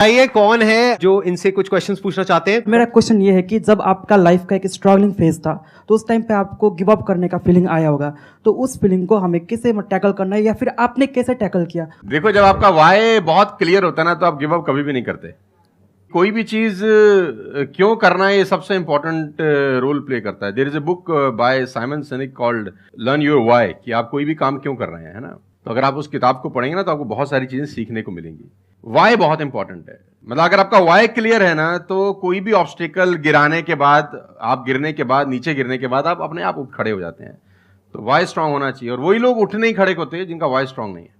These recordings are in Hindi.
आइए, कौन है जो इनसे कुछ क्वेश्चंस पूछना चाहते हैं? मेरा क्वेश्चन ये है कि जब आपका लाइफ का एक स्ट्रगलिंग फेज था तो उस टाइम पे आपको गिव अप करने का फीलिंग आया होगा, तो उस फीलिंग को हमें कैसे टैकल करना है या फिर आपने कैसे टैकल किया? देखो, जब आपका वाई बहुत क्लियर होता है ना, तो आप गिव अप कभी भी नहीं करते। कोई भी चीज क्यों करना है, ये सबसे इंपॉर्टेंट रोल प्ले करता है। There is a book by Simon Sinek called learn your why, कि आप कोई भी काम क्यों कर रहे हैं, है ना। तो अगर आप उस किताब को पढ़ेंगे ना, तो आपको बहुत सारी चीजें सीखने को मिलेंगी। वाई बहुत इंपॉर्टेंट है। मतलब अगर आपका वाई क्लियर है ना, तो कोई भी ऑब्स्टिकल गिराने के बाद, आप गिरने के बाद, नीचे गिरने के बाद आप अपने आप उठ खड़े हो जाते हैं। तो वाई स्ट्रांग होना चाहिए, और वही लोग उठने ही खड़े होते हैं जिनका वाई स्ट्रांग नहीं है।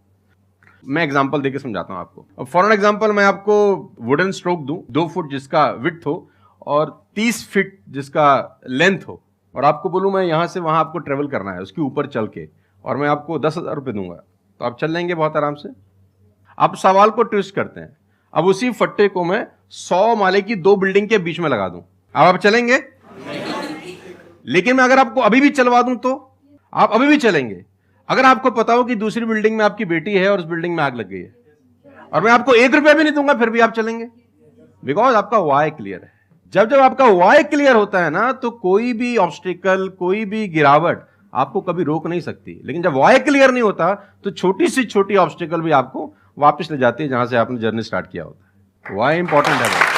मैं एग्जांपल देके समझाता हूं आपको। अब फॉर एन एग्जांपल मैं आपको वुडन स्ट्रोक दूं, 2 फुट जिसका विड्थ हो और 30 फीट जिसका लेंथ हो, और आपको बोलूं मैं यहां से वहां आपको ट्रेवल करना है उसके ऊपर चल के, और मैं आपको 10,000 रुपये दूंगा, तो आप चल लेंगे बहुत आराम से? आप सवाल को ट्विस्ट करते हैं। अब उसी फट्टे को मैं 100 माले की 2 बिल्डिंग के बीच में लगा दूं, अब आप चलेंगे? लेकिन मैं अगर आपको अभी भी चलवा दूं तो आप अभी भी चलेंगे। अगर आपको पता हो कि दूसरी बिल्डिंग में आपकी बेटी है और उस बिल्डिंग में आग लग गई है, और मैं आपको 1 रुपया भी नहीं दूंगा, फिर भी आप चलेंगे? बिकॉज आपका वाई क्लियर है। जब जब आपका वाई क्लियर होता है ना, तो कोई भी ऑब्स्टिकल, कोई भी गिरावट आपको कभी रोक नहीं सकती। लेकिन जब वाई क्लियर नहीं होता, तो छोटी से छोटी ऑब्स्टिकल भी आपको वापस ले जाती है जहां से आपने जर्नी स्टार्ट किया होता है। वाई इंपॉर्टेंट है।